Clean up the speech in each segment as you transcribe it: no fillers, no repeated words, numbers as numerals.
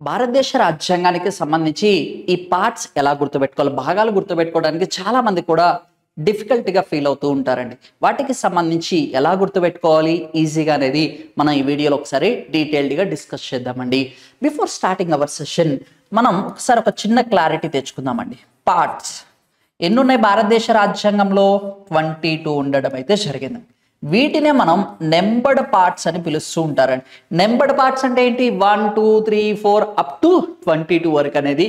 భారతదేశ రాజ్యాంగానికి సంబంధించి ఈ పార్ట్స్ ఎలా గుర్తుపెట్టుకోవాలి, భాగాలు గుర్తుపెట్టుకోవడానికి చాలా మంది కూడా డిఫికల్ట్గా ఫీల్ అవుతూ ఉంటారండి. వాటికి సంబంధించి ఎలా గుర్తుపెట్టుకోవాలి ఈజీగా అనేది మనం ఈ వీడియోలో ఒకసారి డీటెయిల్డ్గా డిస్కస్ చేద్దామండి. బిఫోర్ స్టార్టింగ్ అవర్ సెషన్ మనం ఒకసారి ఒక చిన్న క్లారిటీ తెచ్చుకుందామండి. పార్ట్స్ ఎన్ని ఉన్నాయి భారతదేశ రాజ్యాంగంలో? 22 ఉండడం అయితే జరిగింది. వీటినే మనం నెంబర్డ్ పార్ట్స్ అని పిలుస్తూ ఉంటారండి. నెంబర్డ్ పార్ట్స్ అంటే ఏంటి? 1 2 3 4 అప్ టు 22 వరకు అనేది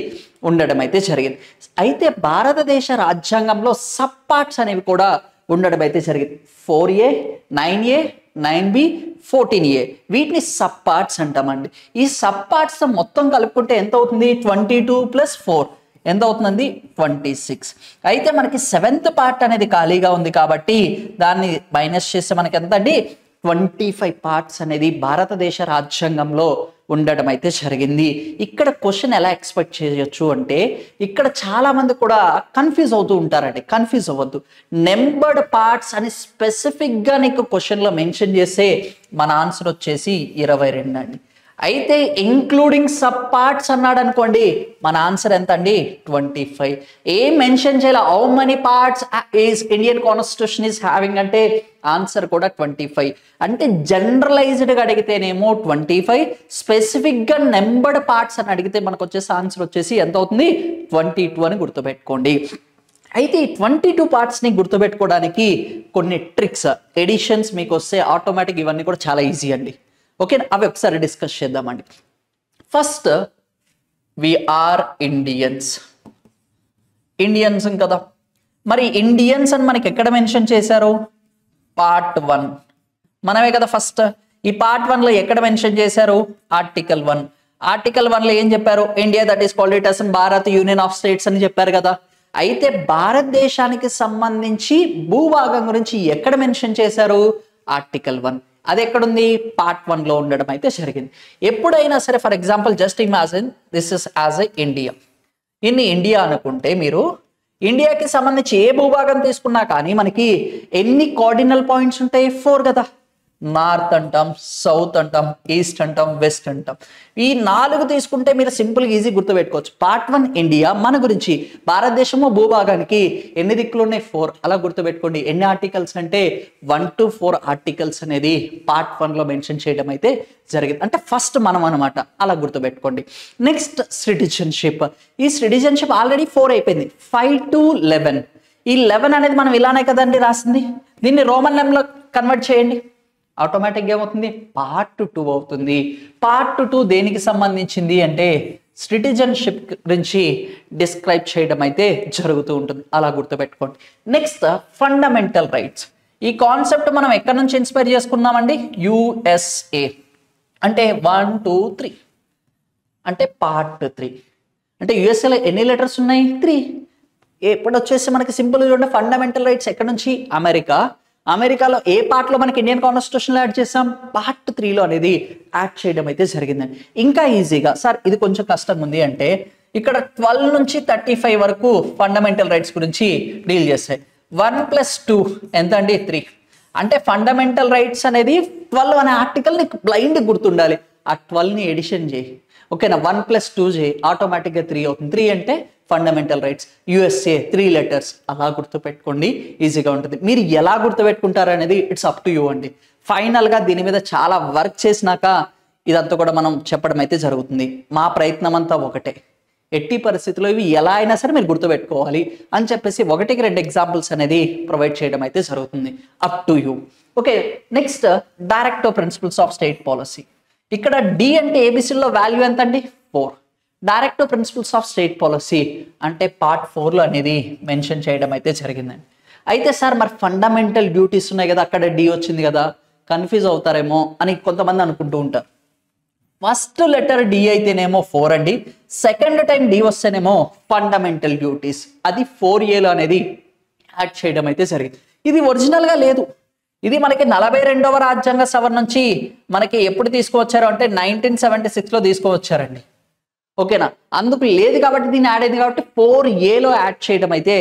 ఉండడం అయితే జరిగింది. అయితే భారతదేశ రాజ్యాంగంలో సబ్ పార్ట్స్ అనేవి కూడా ఉండడం అయితే జరిగింది. 4A 9A 9B 14A వీటిని సబ్ పార్ట్స్ అంటామండి. ఈ సబ్ పార్ట్స్ మొత్తం కలుపుకుంటే ఎంత అవుతుంది? 22 + 4 ఎంత అవుతుందండి? 26. అయితే మనకి 7th పార్ట్ అనేది ఖాళీగా ఉంది కాబట్టి దాన్ని మైనస్ చేస్తే మనకి ఎంత అండి? 25 పార్ట్స్ అనేది భారతదేశ రాజ్యాంగంలో ఉండడం అయితే జరిగింది. ఇక్కడ క్వశ్చన్ ఎలా ఎక్స్పెక్ట్ చేయొచ్చు అంటే, ఇక్కడ చాలా మంది కూడా కన్ఫ్యూజ్ అవుతూ ఉంటారండి. కన్ఫ్యూజ్ అవ్వద్దు. నెంబర్డ్ పార్ట్స్ అని స్పెసిఫిక్గా నీకు క్వశ్చన్లో మెన్షన్ చేస్తే మన ఆన్సర్ వచ్చేసి 22 అండి. అయితే ఇంక్లూడింగ్ సబ్ పార్ట్స్ అన్నాడు అనుకోండి, మన ఆన్సర్ ఎంత అండి? 25. ఏం మెన్షన్ చేయాలి? How many parts is Indian constitution is having అంటే ఆన్సర్ కూడా 25. అంటే జనరలైజ్డ్గా అడిగితేనేమో 25, స్పెసిఫిక్గా నెంబర్డ్ పార్ట్స్ అని అడిగితే మనకు వచ్చేసి ఆన్సర్ వచ్చేసి ఎంత అవుతుంది? 22 అని గుర్తుపెట్టుకోండి. అయితే ఈ 22 పార్ట్స్ని గుర్తుపెట్టుకోవడానికి కొన్ని ట్రిక్స్, ఎడిషన్స్ మీకు వస్తే ఆటోమేటిక్ ఇవన్నీ కూడా చాలా ఈజీ అండి. ఓకే, అవి ఒకసారి డిస్కస్ చేద్దామండి. First we are Indians. ఇండియన్స్ కదా, మరి ఇండియన్స్ అని మనకి ఎక్కడ మెన్షన్ చేశారు? పార్ట్ 1 మనమే కదా ఫస్ట్. ఈ పార్ట్ 1లో ఎక్కడ మెన్షన్ చేశారు? ఆర్టికల్ 1. ఆర్టికల్ 1లో ఏం చెప్పారు? India that is called it as Bharat union of states అని చెప్పారు కదా. అయితే భారతదేశానికి సంబంధించి భూభాగం గురించి ఎక్కడ మెన్షన్ చేశారు? ఆర్టికల్ 1. అది ఎక్కడుంది? పార్ట్ 1లో ఉండడం అయితే జరిగింది. ఎప్పుడైనా సరే for example just imagine this is as a India. ఇన్ని ఇండియా అనుకుంటే మీరు ఇండియాకి సంబంధించి ఏ భూభాగం తీసుకున్నా కానీ మనకి ఎన్ని కార్డినల్ పాయింట్స్ ఉంటాయి? 4 కదా. నార్త్ అంటాం, సౌత్ అంటాం, ఈస్ట్ అంటాం, వెస్ట్ అంటాం. ఈ 4 తీసుకుంటే మీరు సింపుల్గా ఈజీ గుర్తుపెట్టుకోవచ్చు. పార్ట్ 1 ఇండియా మన గురించి, భారతదేశము భూభాగానికి ఎన్ని దిక్కులు ఉన్నాయి? 4. అలా గుర్తుపెట్టుకోండి. ఎన్ని ఆర్టికల్స్ అంటే 1 to 4 ఆర్టికల్స్ అనేది పార్ట్ 1లో మెన్షన్ చేయడం అయితే జరిగింది. అంటే ఫస్ట్ మనం అనమాట, అలా గుర్తుపెట్టుకోండి. Next citizenship. ఈ సిటిజన్షిప్ ఆల్రెడీ 4 అయిపోయింది. 5 to 11. ఈ 11 అనేది మనం ఇలానే కదండి రాసింది. దీన్ని రోమన్ నెంబర్లో కన్వర్ట్ చేయండి, ఆటోమేటిక్గా ఏమవుతుంది? పార్ట్ 2 అవుతుంది. పార్ట్ 2 దేనికి సంబంధించింది అంటే సిటిజన్షిప్ గురించి డిస్క్రైబ్ చేయడం అయితే జరుగుతూ ఉంటుంది. అలా గుర్తుపెట్టుకోండి. Next fundamental rights. ఈ కాన్సెప్ట్ మనం ఎక్కడి నుంచి ఇన్స్పైర్ చేసుకున్నామండి? USA. అంటే 1 2 3 అంటే పార్ట్ 3. అంటే యుఎస్ఏలో ఎన్ని లెటర్స్ ఉన్నాయి? 3. ఎప్పుడు వచ్చేసి మనకి సింపుల్గా ఉండే ఫండమెంటల్ రైట్స్ ఎక్కడి నుంచి? అమెరికా. అమెరికాలో ఏ పార్ట్లో మనకి ఇండియన్ కాన్స్టిట్యూషన్లో యాడ్ చేసాం? పార్ట్ 3లో అనేది యాడ్ చేయడం అయితే జరిగిందండి. ఇంకా ఈజీగా సార్ ఇది కొంచెం కష్టం ఉంది అంటే ఇక్కడ 12 నుంచి 35 వరకు ఫండమెంటల్ రైట్స్ గురించి డీల్ చేస్తాయి. 1 + 2 ఎంత అండి? 3. అంటే ఫండమెంటల్ రైట్స్ అనేది 12 అనే ఆర్టికల్ నీకు బ్లైండ్ గుర్తుండాలి. ఆ 12ని ఎడిషన్ చేయి, ఓకేనా? 1 + 2 చేయి, ఆటోమేటిక్గా 3 అవుతుంది. 3 అంటే ఫండమెంటల్ రైట్స్. USA 3 letters. అలా గుర్తుపెట్టుకోండి, ఈజీగా ఉంటుంది. మీరు ఎలా గుర్తుపెట్టుకుంటారు అనేది ఇట్స్ అప్ టు యూ అండి. ఫైనల్గా దీని మీద చాలా వర్క్ చేసినాక ఇదంతా కూడా మనం చెప్పడం అయితే జరుగుతుంది. మా ప్రయత్నం అంతా ఒకటే, ఎట్టి పరిస్థితుల్లో ఇవి ఎలా అయినా సరే మీరు గుర్తుపెట్టుకోవాలి అని చెప్పేసి 1కి 2 ఎగ్జాంపుల్స్ అనేది ప్రొవైడ్ చేయడం అయితే జరుగుతుంది. Up to U. Okay, next directive principles of state policy. ఇక్కడ D అంటే ఏబిసిలో వాల్యూ ఎంత అండి? 4. Directive principles of state policy అంటే పార్ట్ 4లో అనేది మెన్షన్ చేయడం అయితే జరిగిందండి. అయితే సార్ మరి ఫండమెంటల్ డ్యూటీస్ ఉన్నాయి కదా, అక్కడ D వచ్చింది కదా, కన్ఫ్యూజ్ అవుతారేమో అని కొంతమంది అనుకుంటూ ఉంటారు. ఫస్ట్ లెటర్ D అయితేనేమో 4 అండి, సెకండ్ టైం D వస్తేనేమో ఫండమెంటల్ డ్యూటీస్, అది 4Aలో అనేది యాడ్ చేయడం అయితే జరిగింది. ఇది ఒరిజినల్గా లేదు. ఇది మనకి 42వ రాజ్యాంగ సవరణ నుంచి మనకి ఎప్పుడు తీసుకువచ్చారు అంటే 1976లో తీసుకువచ్చారండి. ఓకేనా? అందుకు లేదు కాబట్టి దీన్ని యాడ్ అయింది కాబట్టి 4Aలో యాడ్ చేయడం అయితే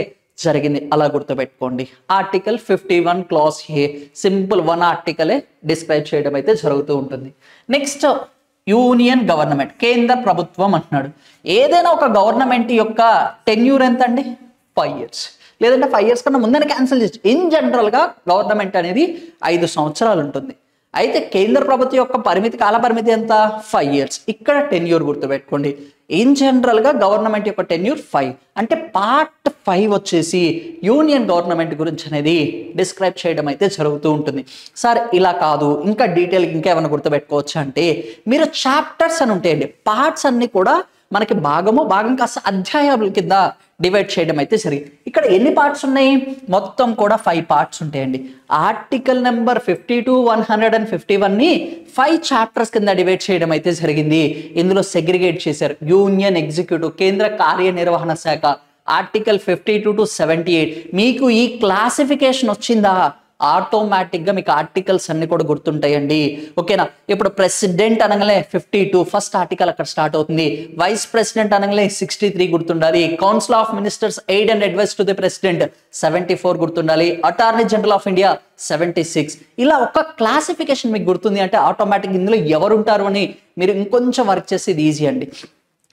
జరిగింది. అలా గుర్తుపెట్టుకోండి. ఆర్టికల్ 51 క్లాస్ A సింపుల్ 1 ఆర్టికలే డిస్క్రైబ్ చేయడం అయితే జరుగుతూ ఉంటుంది. నెక్స్ట్ యూనియన్ గవర్నమెంట్, కేంద్ర ప్రభుత్వం అంటున్నాడు. ఏదైనా ఒక గవర్నమెంట్ యొక్క టెన్యూర్ ఎంత అండి? 5 years. లేదంటే 5 years కన్నా ముందే క్యాన్సిల్ చేయొచ్చు. ఇన్ జనరల్గా గవర్నమెంట్ అనేది 5 సంవత్సరాలు ఉంటుంది. అయితే కేంద్ర ప్రభుత్వం యొక్క కాల పరిమితి ఎంత? 5 years. ఇక్కడ టెన్యూర్ గుర్తుపెట్టుకోండి. ఇన్ జనరల్గా గవర్నమెంట్ యొక్క టెన్యూర్ 5. అంటే పార్ట్ 5 వచ్చేసి యూనియన్ గవర్నమెంట్ గురించి అనేది డిస్క్రైబ్ చేయడం అయితే జరుగుతూ ఉంటుంది. సార్ ఇలా కాదు, ఇంకా డీటెయిల్ ఇంకా ఏమైనా గుర్తుపెట్టుకోవచ్చు అంటే మీరు చాప్టర్స్ అని ఉంటాయండి. పార్ట్స్ అన్ని కూడా మనకి భాగం కాస్త అధ్యాయాల కింద డివైడ్ చేయడం అయితే జరిగింది. ఇక్కడ ఎన్ని పార్ట్స్ ఉన్నాయి? మొత్తం కూడా 5 పార్ట్స్ ఉంటాయండి. ఆర్టికల్ నెంబర్ 50 to 151ని 5 చాప్టర్స్ కింద డివైడ్ చేయడం అయితే జరిగింది. ఇందులో సెగ్రిగేట్ చేశారు. యూనియన్ ఎగ్జిక్యూటివ్, కేంద్ర కార్యనిర్వహణ శాఖ, ఆర్టికల్ 52 to 78. మీకు ఈ క్లాసిఫికేషన్ వచ్చిందా? ఆటోమేటిక్గా మీకు ఆర్టికల్స్ అన్ని కూడా గుర్తుంటాయండి. ఓకేనా? ఇప్పుడు ప్రెసిడెంట్ అనగానే 52 ఫస్ట్ ఆర్టికల్ అక్కడ స్టార్ట్ అవుతుంది. వైస్ ప్రెసిడెంట్ అనగానే 63 గుర్తుండాలి. Council of ministers aid and advice to the president 74 గుర్తుండాలి. Attorney general of India 76. ఇలా ఒక క్లాసిఫికేషన్ మీకు గుర్తుంది అంటే ఆటోమేటిక్ ఇందులో ఎవరు ఉంటారు అని మీరు ఇంకొంచెం వర్క్ చేసి ఇది ఈజీ అండి.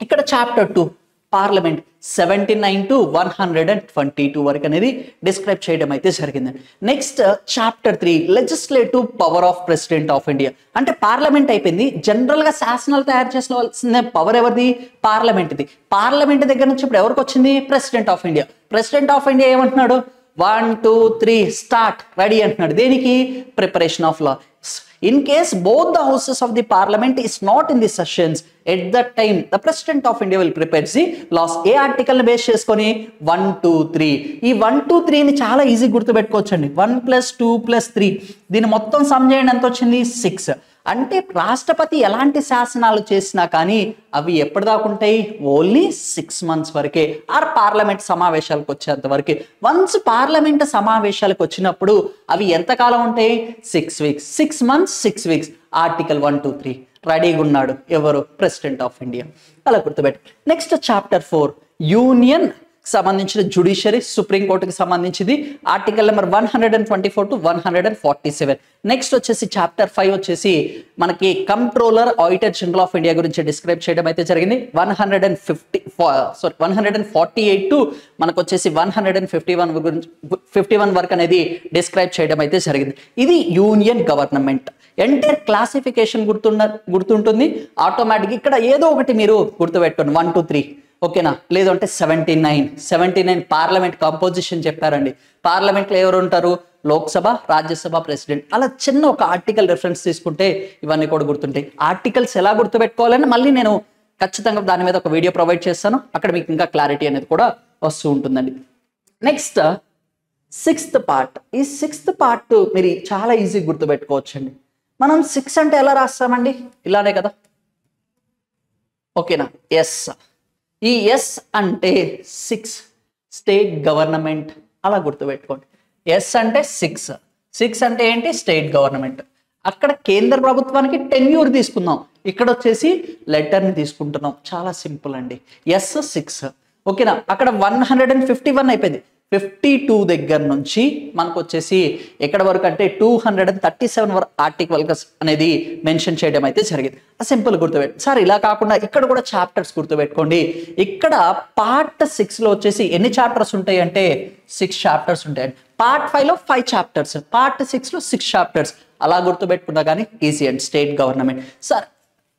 ఇక్కడ చాప్టర్ 2 పార్లమెంట్ 79 to 122 వరకు అనేది డిస్క్రైబ్ చేయడం అయితే జరిగింది. Next chapter 3 legislative power of president of India. అంటే పార్లమెంట్ అయిపోయింది. జనరల్ గా శాసనాలు తయారు చేసిన పవర్ ఎవరిది? పార్లమెంట్ది. పార్లమెంట్ దగ్గర నుంచి ఇప్పుడు ఎవరికి వచ్చింది? President of India. President of India ఏమంటున్నాడు? 1 2 3 స్టార్ట్ రెడీ అంటున్నాడు. దేనికి? Preparation of law. In case both the houses of the parliament is not in the sessions, at that time the president of India will prepare the laws. A article base చేసుకొని? 1 2 3. ఈ 1 2 3 ని చాలా easy గుర్తుపెట్టుకోవచ్చండి. 1 + 2 + 3 దీని మొత్తం some చేయండి, ఎంత వచ్చింది? 6. అంటే రాష్ట్రపతి ఎలాంటి శాసనాలు చేసినా కానీ అవి ఎప్పటిదాకా ఉంటాయి? ఓన్లీ 6 months వరకే. ఆర్ పార్లమెంట్ సమావేశాలకు వచ్చేంత వరకే. వన్స్ పార్లమెంట్ సమావేశాలకు వచ్చినప్పుడు అవి ఎంతకాలం ఉంటాయి? 6 weeks. 6 months 6 weeks. ఆర్టికల్ 1 2 3 రెడీగా ఉన్నాడు ఎవరు? President of India. అలా గుర్తుపెట్టు. నెక్స్ట్ చాప్టర్ 4 యూనియన్ సంబంధించిన జ్యుడిషియరీ, సుప్రీంకోర్టుకి సంబంధించింది. Article number 124 to 147. నెక్స్ట్ వచ్చేసి చాప్టర్ 5 వచ్చేసి మనకి controller auditor general of India గురించి డిస్క్రైబ్ చేయడం అయితే జరిగింది. 148 to మనకు వచ్చేసి 151 వరకు అనేది డిస్క్రైబ్ చేయడం అయితే జరిగింది. ఇది యూనియన్ గవర్నమెంట్. ఎంటైర్ క్లాసిఫికేషన్ గుర్తుంటుంది ఆటోమేటిక్. ఇక్కడ ఏదో ఒకటి మీరు గుర్తుపెట్టుకోండి. 1 2 3 ఓకేనా? లేదు అంటే 79 పార్లమెంట్ కంపోజిషన్ చెప్పారండి. పార్లమెంట్లో ఎవరు ఉంటారు? లోక్సభ, రాజ్యసభ, ప్రెసిడెంట్. అలా చిన్న ఒక ఆర్టికల్ రిఫరెన్స్ తీసుకుంటే ఇవన్నీ కూడా గుర్తుంటాయి. ఆర్టికల్స్ ఎలా గుర్తుపెట్టుకోవాలని మళ్ళీ నేను ఖచ్చితంగా దాని మీద ఒక వీడియో ప్రొవైడ్ చేస్తాను. అక్కడ మీకు ఇంకా క్లారిటీ అనేది కూడా వస్తూ ఉంటుందండి. Next 6th part. ఈ 6th పార్ట్ మీరు చాలా ఈజీ గుర్తుపెట్టుకోవచ్చండి. మనం 6 అంటే ఎలా రాస్తామండి? ఇలానే కదా, ఓకేనా? ఎస్. ఈ ఎస్ అంటే 6 స్టేట్ గవర్నమెంట్. అలా గుర్తుపెట్టుకోండి. ఎస్ అంటే 6 అంటే ఏంటి? State government. అక్కడ కేంద్ర ప్రభుత్వానికి టెన్యూర్ తీసుకుందాం, ఇక్కడ వచ్చేసి లెటర్ని తీసుకుంటున్నాం. చాలా సింపుల్ అండి. ఎస్ 6 ఓకేనా? అక్కడ 151 అయిపోయింది. 52 దగ్గర నుంచి మనకు వచ్చేసి ఎక్కడ వరకు అంటే 237 వరకు ఆర్టికల్స్ అనేది మెన్షన్ చేయడం అయితే జరిగింది. సింపుల్ గుర్తుపెట్టు. సార్ ఇలా కాకుండా ఇక్కడ కూడా చాప్టర్స్ గుర్తుపెట్టుకోండి. ఇక్కడ పార్ట్ 6లో వచ్చేసి ఎన్ని చాప్టర్స్ ఉంటాయి అంటే 6 చాప్టర్స్ ఉంటాయండి. పార్ట్ 5లో 5 చాప్టర్స్, పార్ట్ 6లో 6 చాప్టర్స్. అలా గుర్తుపెట్టుకున్నా కానీ ఈజీ అండి. State government.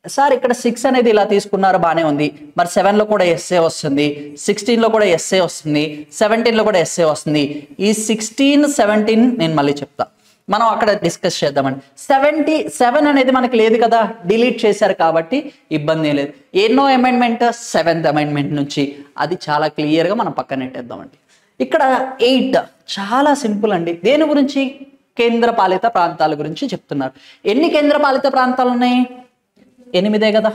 సార్ ఇక్కడ 6 అనేది ఇలా తీసుకున్నారు, బానే ఉంది. మరి 7లో కూడా ఎస్ఏ వస్తుంది, 16లో కూడా ఎస్ఏ వస్తుంది, 17లో కూడా ఎస్ఏ వస్తుంది. ఈ 16 17 నేను మళ్ళీ చెప్తా, మనం అక్కడ డిస్కస్ చేద్దామండి. 77 అనేది మనకి లేదు కదా, డిలీట్ చేశారు కాబట్టి ఇబ్బంది లేదు. ఎన్నో అమెండ్మెంట్? 7th అమెండ్మెంట్ నుంచి. అది చాలా క్లియర్గా మనం పక్కన పెట్టేద్దామండి. ఇక్కడ 8 చాలా సింపుల్ అండి. దేని గురించి? కేంద్ర పాలిత ప్రాంతాల గురించి చెప్తున్నారు. ఎన్ని కేంద్ర పాలిత ప్రాంతాలు ఉన్నాయి? 8 కదా.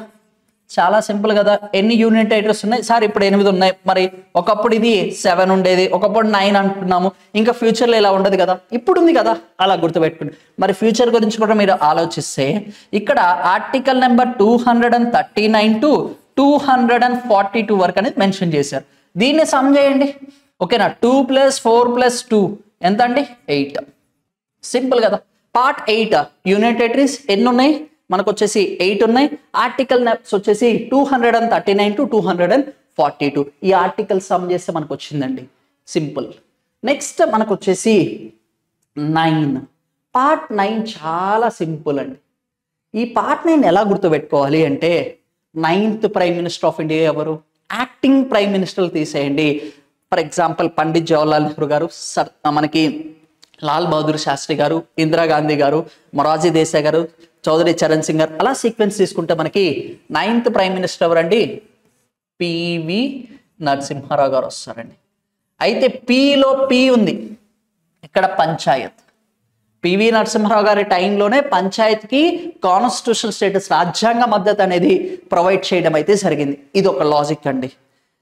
చాలా సింపుల్ కదా. ఎన్ని యూనియన్ టెరిటరీస్ ఉన్నాయి? సార్ ఇప్పుడు 8 ఉన్నాయి. మరి ఒకప్పుడు ఇది 7 ఉండేది, ఒకప్పుడు 9 అంటున్నాము. ఇంకా ఫ్యూచర్లో ఇలా ఉండదు కదా, ఇప్పుడు ఉంది కదా. అలా గుర్తుపెట్టుకోండి. మరి ఫ్యూచర్ గురించి కూడా మీరు ఆలోచిస్తే ఇక్కడ ఆర్టికల్ నెంబర్ 239 to 242 వరకు అనేది మెన్షన్ చేశారు. దీన్ని సమ్ చేయండి, ఓకేనా? 2 + 4 + 2 ఎంత అండి? 8. సింపుల్ కదా. పార్ట్ 8 యూనియన్ టెరిటరీస్ ఎన్ని ఉన్నాయి? మనకు వచ్చేసి 8 ఉన్నాయి. ఆర్టికల్ వచ్చేసి 239 to 242. ఈ ఆర్టికల్ సమ్ చేస్తే మనకు వచ్చిందండి, సింపుల్. నెక్స్ట్ మనకు వచ్చేసి 9, పార్ట్ 9 చాలా సింపుల్ అండి. ఈ పార్ట్ 9 ఎలా గుర్తుపెట్టుకోవాలి అంటే 9th prime minister of India ఎవరు? యాక్టింగ్ ప్రైమ్ మినిస్టర్ తీసేయండి. ఫర్ ఎగ్జాంపుల్ పండిత్ జవహర్లాల్ నెహ్రూ గారు, మనకి లాల్ బహదూర్ శాస్త్రి గారు, ఇందిరాగాంధీ గారు, మొరార్జీ దేశాయ్ గారు, చౌదరి చరణ్ సింగ్ గారు, అలా సీక్వెన్స్ తీసుకుంటే మనకి 9th ప్రైమ్ మినిస్టర్ ఎవరండి? పివి నరసింహారావు గారు వస్తారండి. అయితే పిలో పి ఉంది, ఇక్కడ పంచాయత్. పివి నరసింహారావు గారి టైంలోనే పంచాయత్కి కాన్స్టిట్యూషనల్ స్టేటస్, రాజ్యాంగ మద్దతు అనేది ప్రొవైడ్ చేయడం అయితే జరిగింది. ఇది ఒక లాజిక్ అండి.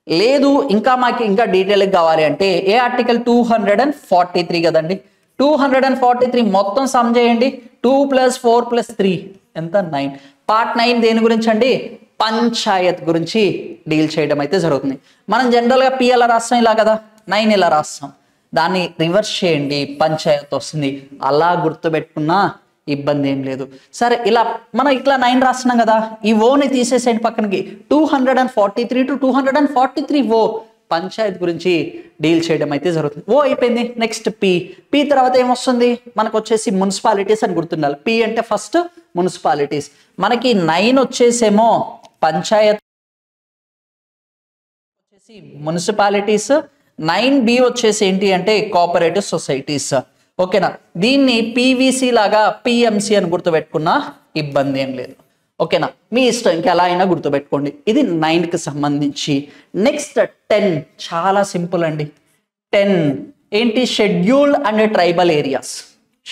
లేదు ఇంకా మాకు ఇంకా డీటెయిల్గా కావాలి అంటే ఏ ఆర్టికల్ 243 కదండి, 243 మొత్తం సమ్ చేయండి. 2 + 4 + 3 ఎంత? 9. పార్ట్ 9 దేని గురించి అండి? పంచాయత్ గురించి డీల్ చేయడం అయితే జరుగుతుంది. మనం జనరల్గా పి ఎలా రాస్తాం, ఇలా కదా, 9 ఇలా రాస్తాం. దాన్ని రివర్స్ చేయండి, పంచాయత్ వస్తుంది. అలా గుర్తుపెట్టుకున్నా ఇబ్బంది ఏం లేదు. సరే, ఇలా మనం ఇట్లా 9 రాస్తున్నాం కదా, ఈ ఓని తీసేసేయండి పక్కనకి. 243 to 243 ఓ పంచాయత్ గురించి డీల్ చేయడం అయితే జరుగుతుంది. ఓ అయిపోయింది. నెక్స్ట్ పి తర్వాత ఏమొస్తుంది? మనకు వచ్చేసి మున్సిపాలిటీస్ అని గుర్తుండాలి. పి అంటే ఫస్ట్ మున్సిపాలిటీస్. మనకి 9 వచ్చేసేమో పంచాయత్ వచ్చేసి మున్సిపాలిటీస్, 9B వచ్చేసి ఏంటి అంటే కోఆపరేటివ్ సొసైటీస్. ఓకేనా? దీన్ని పీవీసీ లాగా పిఎంసి అని గుర్తుపెట్టుకున్నా ఇబ్బంది ఏం లేదు. ఓకేనా? మీ ఇష్టం, ఇంకా ఎలా అయినా గుర్తుపెట్టుకోండి. ఇది 9కి సంబంధించి. నెక్స్ట్ 10 చాలా సింపుల్ అండి. 10 ఏంటి? Scheduled and tribal areas.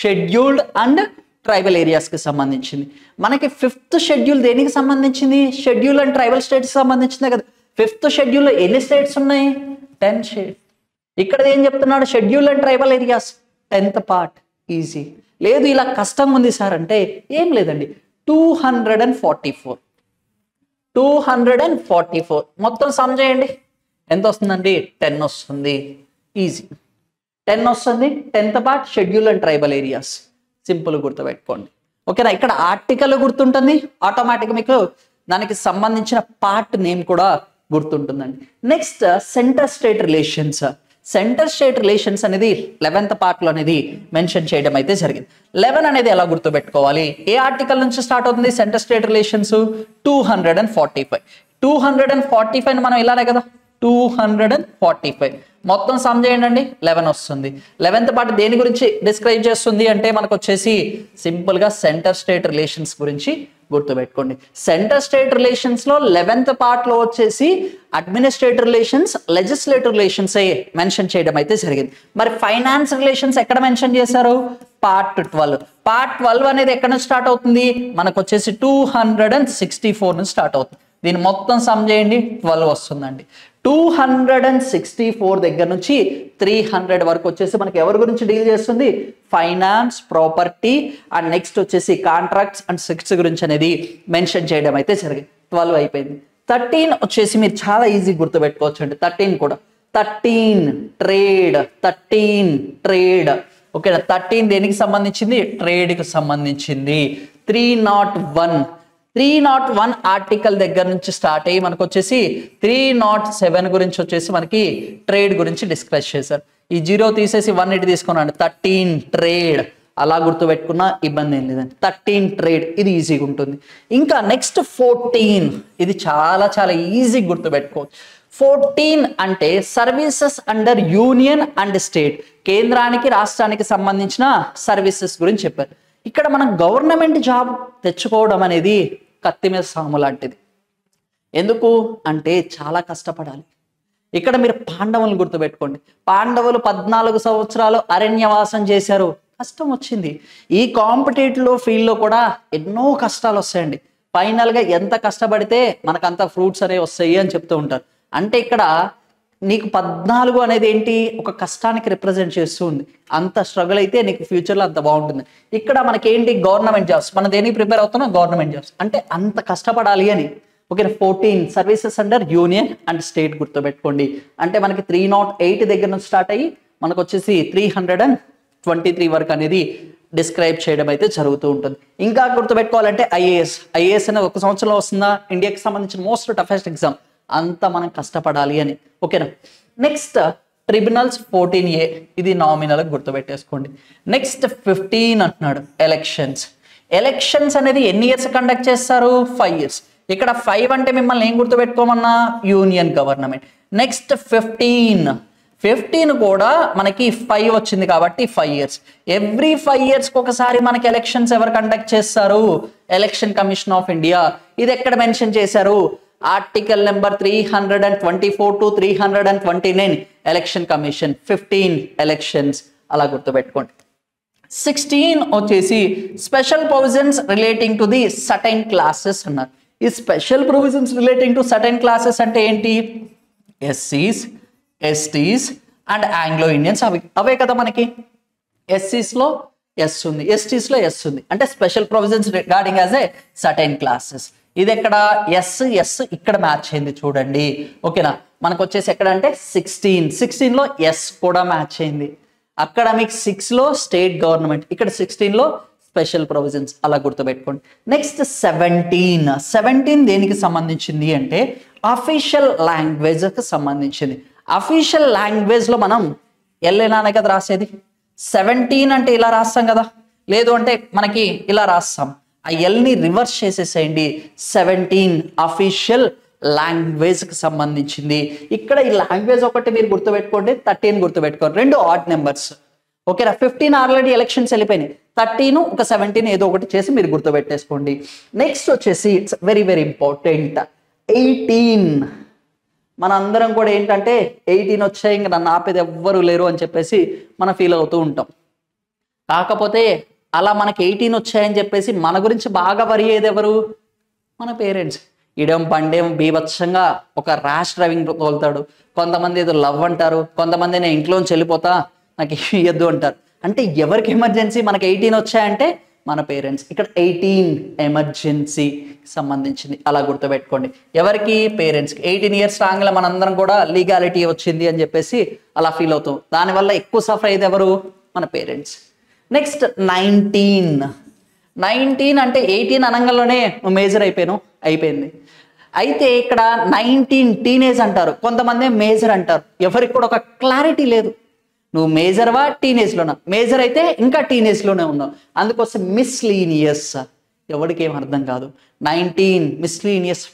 Scheduled and tribal ఏరియాస్కి సంబంధించింది. మనకి 5th షెడ్యూల్ దేనికి సంబంధించింది? షెడ్యూల్ అండ్ ట్రైబల్ స్టేట్స్కి సంబంధించిందే కదా. 5th షెడ్యూల్లో ఎన్ని స్టేట్స్ ఉన్నాయి? 10 స్టేట్స్. ఇక్కడ ఏం చెప్తున్నాడు? Schedule and tribal areas 10th part. Easy. లేదు ఇలా కష్టంగా ఉంది సార్ అంటే ఏం లేదండి, 244 మొత్తం సమ్ చేయండి. ఎంత వస్తుందండి? 10 వస్తుంది. ఈజీ. 10 వస్తుంది. 10th part schedule and tribal areas. Simple గుర్తుపెట్టుకోండి. ఓకేనా? ఇక్కడ ఆర్టికల్ గుర్తుంటుంది, ఆటోమేటిక్గా మీకు దానికి సంబంధించిన పార్ట్ నేమ్ కూడా గుర్తుంటుందండి. Next centre state relations. Centre state relations అనేది 11th పార్ట్లో అనేది మెన్షన్ చేయడం అయితే జరిగింది. 11 అనేది ఎలా గుర్తుపెట్టుకోవాలి? ఏ ఆర్టికల్ నుంచి స్టార్ట్ అవుతుంది సెంటర్ స్టేట్ రిలేషన్స్? 245 మనం ఇలానే కదా, 245 మొత్తం సమ్ చేయండి. 11 వస్తుంది. 11th పార్ట్ దేని గురించి డిస్క్రైబ్ చేస్తుంది అంటే మనకు వచ్చేసి సింపుల్గా సెంటర్ స్టేట్ రిలేషన్స్ గురించి గుర్తుపెట్టుకోండి. సెంటర్ స్టేట్ రిలేషన్స్ లో 11th పార్ట్లో వచ్చేసి administrative relations, legislative relations mention చేయడం అయితే జరిగింది. మరి ఫైనాన్స్ రిలేషన్స్ ఎక్కడ మెన్షన్ చేశారు? పార్ట్ 12. పార్ట్ 12 అనేది ఎక్కడ నుంచి స్టార్ట్ అవుతుంది? మనకు వచ్చేసి 264 నుంచి స్టార్ట్ అవుతుంది. దీన్ని మొత్తం సమ్ చేయండి, 12 వస్తుందండి. 264 దగ్గర నుంచి 300 వరకు వచ్చేసి మనకి ఎవరి గురించి డీల్ చేస్తుంది? ఫైనాన్స్, ప్రాపర్టీ అండ్ నెక్స్ట్ వచ్చేసి కాంట్రాక్ట్స్ అండ్ సెక్స్ గురించి అనేది మెన్షన్ చేయడం అయితే జరిగింది. 12 అయిపోయింది. 13 వచ్చేసి మీరు చాలా ఈజీ గుర్తుపెట్టుకోవచ్చు అండి. 13 కూడా 13 ట్రేడ్. ఓకేనా? 13 దేనికి సంబంధించింది? ట్రేడ్కి సంబంధించింది. 301 ఆర్టికల్ దగ్గర నుంచి స్టార్ట్ అయ్యి మనకు వచ్చేసి 307 గురించి వచ్చేసి మనకి ట్రేడ్ గురించి డిస్కస్ చేశారు. ఈ 0 తీసేసి 1 ఇటు తీసుకున్నాను. 13 ట్రేడ్ అలా గుర్తుపెట్టుకున్నా ఇబ్బంది ఏం లేదండి. 13 ట్రేడ్ ఇది ఈజీగా ఉంటుంది. ఇంకా నెక్స్ట్ 14 ఇది చాలా చాలా ఈజీ గుర్తుపెట్టుకోవచ్చు. 14 అంటే services under union and state. కేంద్రానికి రాష్ట్రానికి సంబంధించిన సర్వీసెస్ గురించి చెప్పారు. ఇక్కడ మనం గవర్నమెంట్ జాబ్ తెచ్చుకోవడం అనేది కత్తి మీద సాము లాంటిది. ఎందుకు అంటే చాలా కష్టపడాలి. ఇక్కడ మీరు పాండవులను గుర్తుపెట్టుకోండి. పాండవులు 14 సంవత్సరాలు అరణ్యవాసం చేశారు, కష్టం వచ్చింది. ఈ కాంపిటేటివ్ ఫీల్డ్లో కూడా ఎన్నో కష్టాలు వస్తాయండి. ఫైనల్గా ఎంత కష్టపడితే మనకంత ఫ్రూట్స్ అనేవి వస్తాయి అని చెప్తూ ఉంటారు. అంటే ఇక్కడ నీకు 14 అనేది ఏంటి? ఒక కష్టానికి రిప్రజెంట్ చేస్తూ ఉంది. అంత స్ట్రగుల్ అయితే నీకు ఫ్యూచర్లో అంత బాగుంటుంది. ఇక్కడ మనకేంటి? Government jobs. మనం దేనికి ప్రిపేర్ అవుతున్నాం? Government jobs. అంటే అంత కష్టపడాలి అని. Okay, 14 services under union and state గుర్తుపెట్టుకోండి. అంటే మనకి 308 దగ్గర నుంచి స్టార్ట్ అయ్యి మనకు వచ్చేసి 323 వరకు అనేది డిస్క్రైబ్ చేయడం అయితే జరుగుతూ ఉంటుంది. ఇంకా గుర్తుపెట్టుకోవాలంటే ఐఏఎస్ అనేది ఒక సంవత్సరంలో వస్తుందా, ఇండియాకి సంబంధించిన మోస్ట్ టఫెస్ట్ ఎగ్జామ్, అంతా మనం కష్టపడాలి అని. ఓకేనా. నెక్స్ట్ ట్రిబ్యునల్స్ 14A, ఇది నామినల్ గుర్తుపెట్టేసుకోండి. నెక్స్ట్ 15 అంటున్నాడు ఎలక్షన్స్ అనేది ఎన్ని ఇయర్స్ కండక్ట్ చేస్తారు, 5 years. ఇక్కడ 5 అంటే మిమ్మల్ని ఏం గుర్తుపెట్టుకోమన్నా, యూనియన్ గవర్నమెంట్. నెక్స్ట్ 15 కూడా మనకి 5 వచ్చింది కాబట్టి 5 years. ఎవ్రీ 5 years ఒకసారి మనకి ఎలక్షన్స్ ఎవరు కండక్ట్ చేస్తారు, ఎలక్షన్ కమిషన్ ఆఫ్ ఇండియా. ఇది ఎక్కడ మెన్షన్ చేశారు, article number 324 to 329 election commission. 15 elections అలా గుర్తుపెట్టుకోండి. 16 వచ్చేసి special provisions relating to the certain classes అన్నారు. ఈ special provisions relating to certain classes అంటే ఏంటి, ఎస్సీస్, ఎస్టీస్ అండ్ ఆంగ్లో ఇండియన్స్. అవే కదా మనకి. ఎస్సీస్లో ఎస్ ఉంది, ఎస్టీస్లో ఎస్ ఉంది, అంటే special provisions regarding as a certain classes. ఇది ఎక్కడ ఎస్ ఇక్కడ మ్యాచ్ అయింది చూడండి. ఓకేనా. మనకు వచ్చేసి ఎక్కడ అంటే 16లో ఎస్ కూడా మ్యాచ్ అయింది. అక్కడ మీకు 6లో స్టేట్ గవర్నమెంట్, ఇక్కడ 16లో స్పెషల్ ప్రొవిజన్స్, అలా గుర్తుపెట్టుకోండి. నెక్స్ట్ 17 దేనికి సంబంధించింది అంటే అఫీషియల్ లాంగ్వేజ్కి సంబంధించింది. అఫీషియల్ లాంగ్వేజ్లో మనం ఎల్లేనానే కదా రాసేది. 17 అంటే ఇలా రాస్తాం కదా, లేదు అంటే మనకి ఇలా రాస్తాం. ఆ ఎల్ని రివర్స్ చేసేసేయండి. 17 అఫీషియల్ లాంగ్వేజ్కి సంబంధించింది. ఇక్కడ ఈ లాంగ్వేజ్ ఒకటి మీరు గుర్తుపెట్టుకోండి, 13 గుర్తుపెట్టుకోండి, 2 ఆడ్ నెంబర్స్. ఓకేనా. 15 ఆల్రెడీ ఎలక్షన్స్ వెళ్ళిపోయినాయి, 13 ఒక 17 ఏదో ఒకటి చేసి మీరు గుర్తుపెట్టేసుకోండి. నెక్స్ట్ వచ్చేసి ఇట్స్ వెరీ వెరీ ఇంపార్టెంట్ 18. మన అందరం కూడా ఏంటంటే 18 వచ్చాయి, ఇంకా నన్ను ఆపేది ఎవ్వరు లేరు అని చెప్పేసి మనం ఫీల్ అవుతూ ఉంటాం. కాకపోతే అలా మనకి 18 వచ్చాయని చెప్పేసి మన గురించి బాగా వరి అయ్యేది ఎవరు, మన పేరెంట్స్. ఇడేం పండేం బీభత్సంగా ఒక ర్యాష్ డ్రైవింగ్ తోలుతాడు, కొంతమంది ఏదో లవ్ అంటారు, కొంతమంది నేను ఇంట్లోంచి వెళ్ళిపోతా నాకు ఇవ్వద్దు అంటారు. అంటే ఎవరికి ఎమర్జెన్సీ, మనకి 18 వచ్చాయంటే మన పేరెంట్స్. ఇక్కడ 18 ఎమర్జెన్సీ సంబంధించింది, అలా గుర్తుపెట్టుకోండి. ఎవరికి, పేరెంట్స్కి. 18 years రాగానే మనందరం కూడా లీగాలిటీ వచ్చింది అని చెప్పేసి అలా ఫీల్ అవుతాం. దానివల్ల ఎక్కువ సఫర్ అయ్యేది ఎవరు, మన పేరెంట్స్. నెక్స్ట్ 19 అంటే 18 అనగానే నువ్వు మేజర్ అయిపోయింది. అయితే ఇక్కడ 19 టీనేజ్ అంటారు, కొంతమంది మేజర్ అంటారు. ఎవరికి కూడా ఒక క్లారిటీ లేదు, నువ్వు మేజర్వా టీనేజ్లోనా. మేజర్ అయితే ఇంకా టీనేజ్లోనే ఉన్నావు, అందుకోసం మిస్లీనియస్. ఎవరికి ఏం అర్థం కాదు. 19 మిస్లీనియస్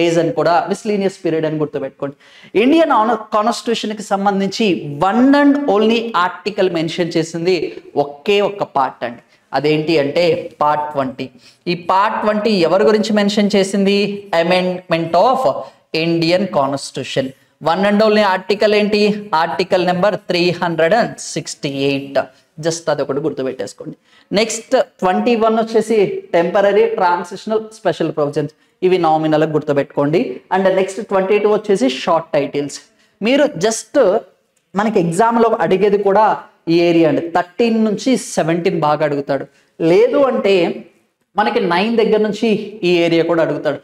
ఏజ్ అని కూడా, మిస్లీనియస్ పీరియడ్ అని గుర్తుపెట్టుకోండి. ఇండియన్ కాన్స్టిట్యూషన్కి సంబంధించి one and only article mention చేసింది ఒకే ఒక్క పార్ట్ అండి. అదేంటి అంటే పార్ట్ 20. ఈ పార్ట్ 20 ఎవరి గురించి మెన్షన్ చేసింది, amendment of Indian constitution. One and only article ఏంటి, ఆర్టికల్ నెంబర్ 368. జస్ట్ అది ఒకటి గుర్తుపెట్టేసుకోండి. నెక్స్ట్ 21 వచ్చేసి టెంపరరీ ట్రాన్సిషనల్ స్పెషల్ ప్రొవిజన్స్, ఇవి నామినల్ గుర్తుపెట్టుకోండి. అండ్ నెక్స్ట్ 22 వచ్చేసి షార్ట్ టైటిల్స్. మీరు జస్ట్ మనకి ఎగ్జామ్లో అడిగేది కూడా ఈ ఏరియా అండి. 13 నుంచి 17 బాగా అడుగుతాడు, లేదు అంటే మనకి 9 దగ్గర నుంచి ఈ ఏరియా కూడా అడుగుతాడు.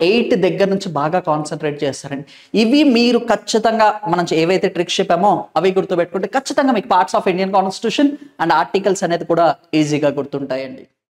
8 దగ్గర నుంచి బాగా కాన్సన్ట్రేట్ చేస్తారండి. ఇవి మీరు ఖచ్చితంగా మనం ఏవైతే ట్రిక్స్ చెప్పామో అవి గుర్తుపెట్టుకుంటే ఖచ్చితంగా మీకు parts of Indian constitution and articles అనేది కూడా ఈజీగా గుర్తుంటాయండి.